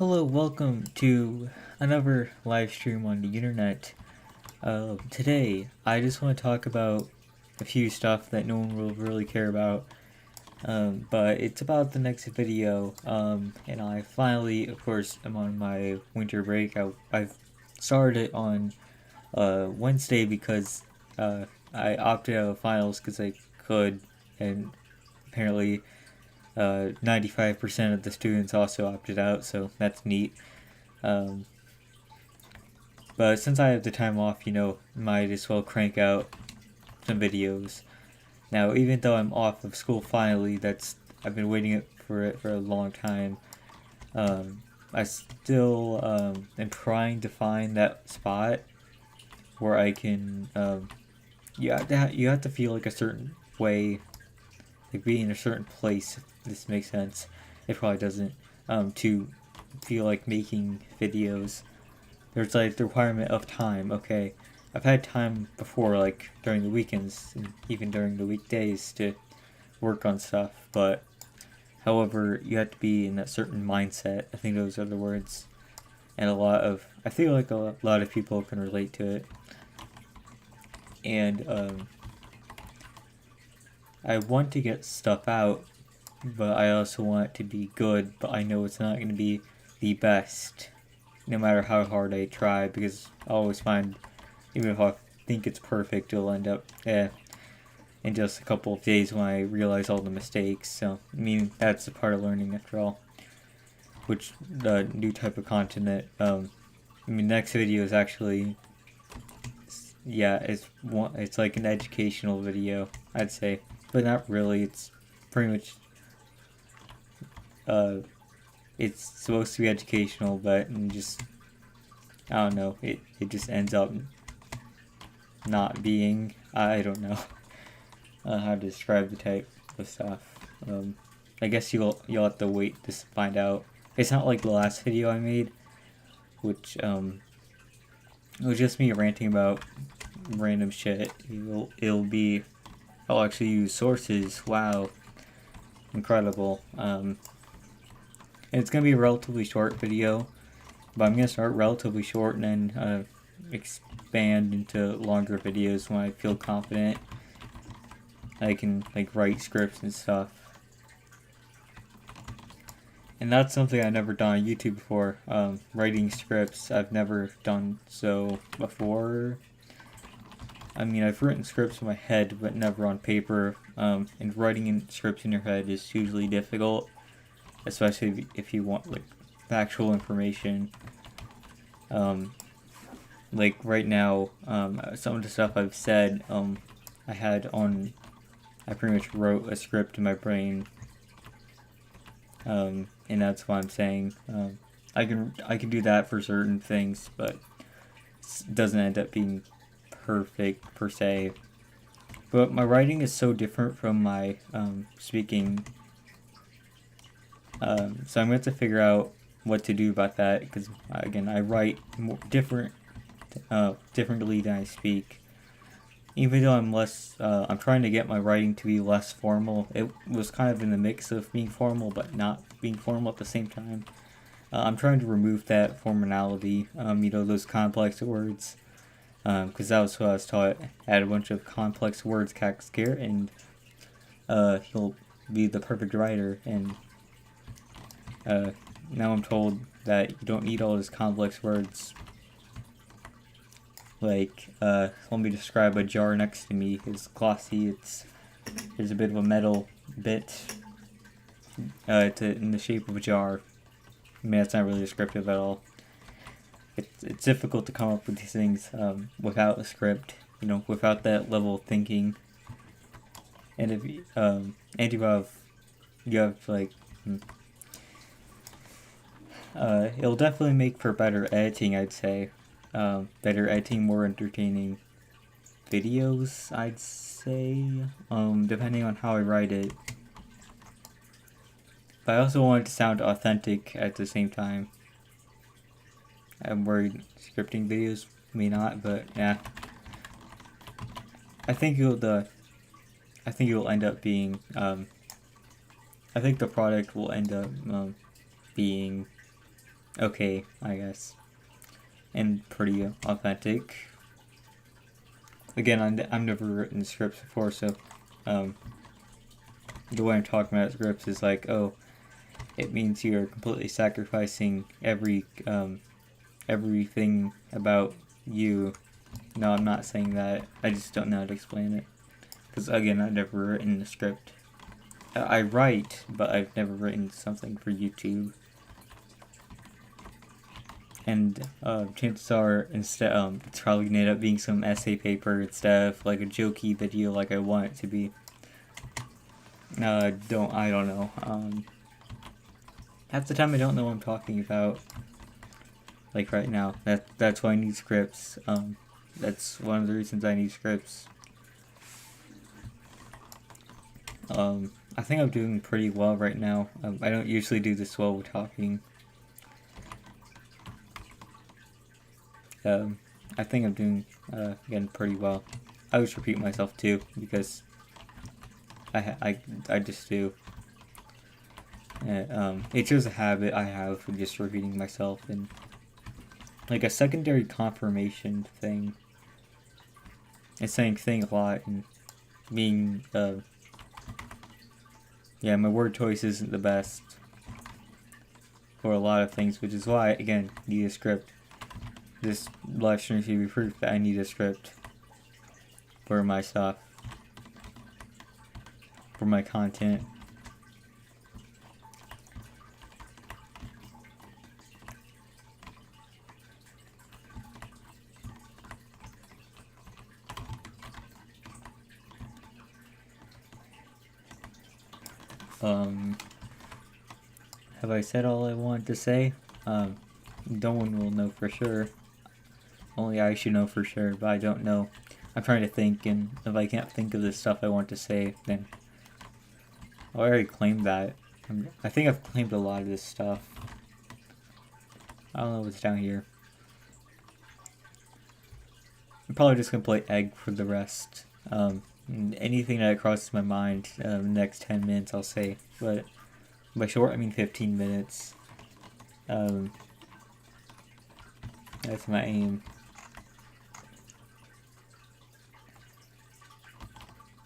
Hello, welcome to another live stream on the internet. Today, I just want to talk about a few stuff that no one will really care about, but it's about the next video. And I finally, of course, am on my winter break. I've started it on Wednesday because I opted out of finals because I could, and apparently 95% of the students also opted out, so that's neat. Um, but since I have the time off, might as well crank out some videos. Now, even though I'm off of school finally, I've been waiting for it for a long time. I still am trying to find that spot where I can. You have to feel like a certain way, like be in a certain place. If this makes sense. It probably doesn't. To feel like making videos. There's like the requirement of time. Okay, I've had time before, like during the weekends and even during the weekdays to work on stuff, but however, you have to be in a certain mindset. I think those are the words, and I feel like a lot of people can relate to it, and I want to get stuff out, but I also want it to be good. But I know it's not going to be the best, no matter how hard I try, because I always find, even if I think it's perfect, it'll end up in just a couple of days when I realize all the mistakes. So, I mean, that's a part of learning after all. Which, the new type of content that, next video is actually, yeah, it's like an educational video, I'd say. But not really, it's pretty much, it's supposed to be educational, but just, I don't know, it just ends up not being, I don't know how to describe the type of stuff. I guess you'll have to wait to find out. It's not like the last video I made, which it was just me ranting about random shit. I'll actually use sources. Wow, incredible. And it's gonna be a relatively short video, but I'm gonna start relatively short and then expand into longer videos when I feel confident. I can like write scripts and stuff. And that's something I've never done on YouTube before. Writing scripts, I've never done so before. I mean, I've written scripts in my head, but never on paper. And writing scripts in your head is hugely difficult, especially if you want like factual information. Like right now, some of the stuff I've said, I pretty much wrote a script in my brain, and that's what I'm saying. I can do that for certain things, but it doesn't end up being perfect per se. But my writing is so different from my speaking, so I'm going to have to figure out what to do about that, because again, I write differently than I speak. Even though I'm trying to get my writing to be less formal. It was kind of in the mix of being formal, but not being formal at the same time. I'm trying to remove that formality, those complex words, because that was what I was taught. Add a bunch of complex words, Shakespeare, and he'll be the perfect writer. And now I'm told that you don't need all those complex words. Like, let me describe a jar next to me. It's glossy. There's a bit of a metal bit. It's in the shape of a jar. I mean, that's not really descriptive at all. It's difficult to come up with these things without a script. Without that level of thinking. And if you have like, it'll definitely make for better editing, I'd say. Better editing, more entertaining videos, I'd say, depending on how I write it. But I also want it to sound authentic at the same time. I'm worried scripting videos may not, but yeah. I think it'll end up being, I think the product will end up being okay, I guess, and pretty authentic. Again, I've never written scripts before, so the way I'm talking about scripts is like, oh, it means you're completely sacrificing everything about you. No, I'm not saying that. I just don't know how to explain it. Because again, I've never written a script. I write, but I've never written something for YouTube. And chances are, instead, it's probably gonna end up being some essay paper instead of like a jokey video like I want it to be. I don't know. Half the time I don't know what I'm talking about. Like right now, that's why I need scripts. That's one of the reasons I need scripts. I think I'm doing pretty well right now. I don't usually do this well with talking. I think I'm doing, again, pretty well. I always repeat myself too, because I just do. It's just a habit I have of just repeating myself, and like a secondary confirmation thing. It's saying thing a lot and being, yeah, my word choice isn't the best for a lot of things, which is why, again, need a script. This live stream should be proof that I need a script for my stuff, for my content. Have I said all I wanted to say? No one will know for sure. Only I should know for sure, but I don't know. I'm trying to think, and if I can't think of the stuff I want to say, then I already claimed that. I think I've claimed a lot of this stuff. I don't know what's down here. I'm probably just gonna play egg for the rest. Anything that crosses my mind, the next 10 minutes I'll say, but by short I mean 15 minutes. That's my aim.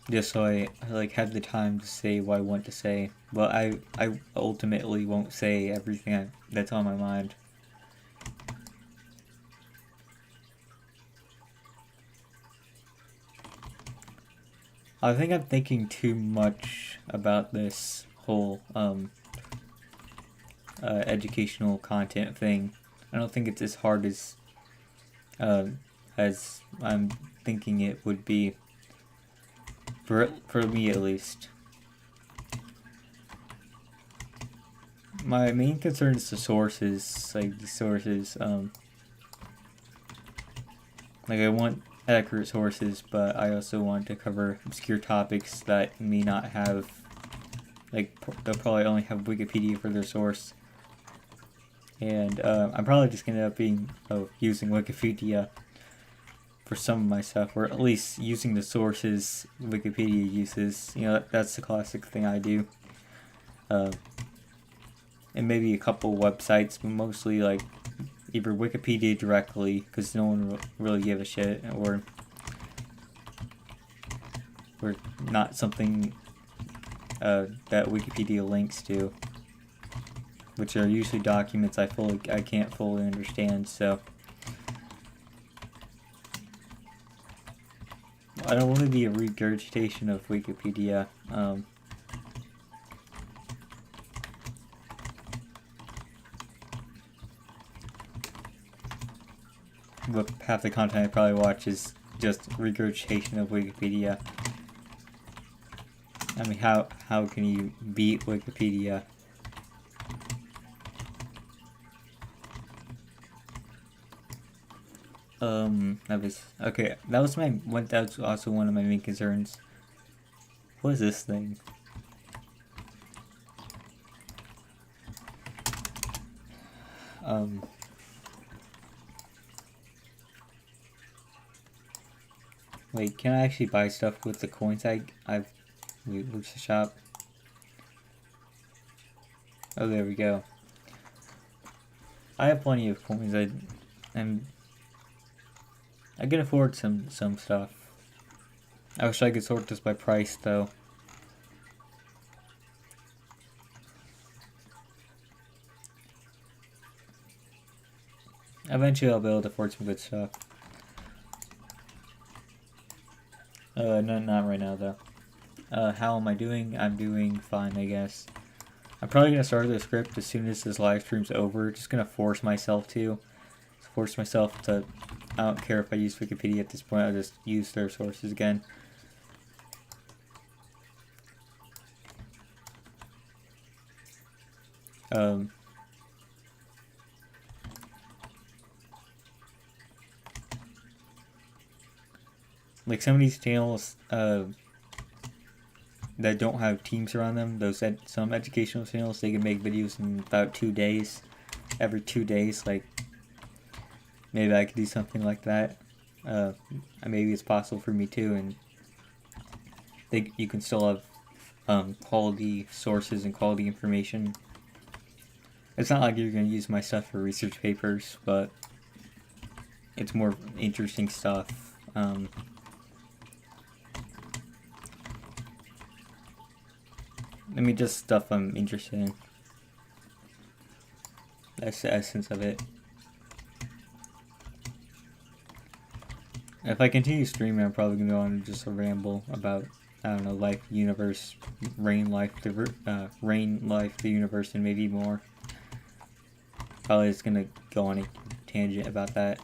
Just so I like have the time to say what I want to say, but I ultimately won't say everything that's on my mind. I think I'm thinking too much about this whole educational content thing. I don't think it's as hard as I'm thinking it would be. For me, at least. My main concern is the sources, like the sources. Like I want accurate sources, but I also want to cover obscure topics that may not have, like they'll probably only have Wikipedia for their source. And I'm probably just gonna end up being using Wikipedia for some of my stuff, or at least using the sources Wikipedia uses. You know, that's the classic thing I do. And maybe a couple websites, but mostly like either Wikipedia directly, because no one will really give a shit, or not something that Wikipedia links to, which are usually documents I can't fully understand. So I don't want to be a regurgitation of Wikipedia. But half the content I probably watch is just regurgitation of Wikipedia. I mean, how can you beat Wikipedia? That was okay. That was also one of my main concerns. What is this thing? Wait, can I actually buy stuff with the coins I've looked the shop? Oh, there we go. I have plenty of coins. I can afford some stuff. I wish I could sort this by price though. Eventually I'll be able to afford some good stuff. Not right now though. How am I doing? I'm doing fine, I guess. I'm probably gonna start the script as soon as this live stream's over. Just gonna force myself to. I don't care if I use Wikipedia at this point, I'll just use their sources again. Like some of these channels that don't have teams around them, some educational channels, they can make videos in about 2 days. Every 2 days, like maybe I could do something like that. Maybe it's possible for me too, and you can still have quality sources and quality information. It's not like you're going to use my stuff for research papers, but it's more interesting stuff. I mean, just stuff I'm interested in. That's the essence of it. If I continue streaming, I'm probably going to go on just a ramble about, I don't know, life, universe, rain, life, the universe, and maybe more. Probably just going to go on a tangent about that.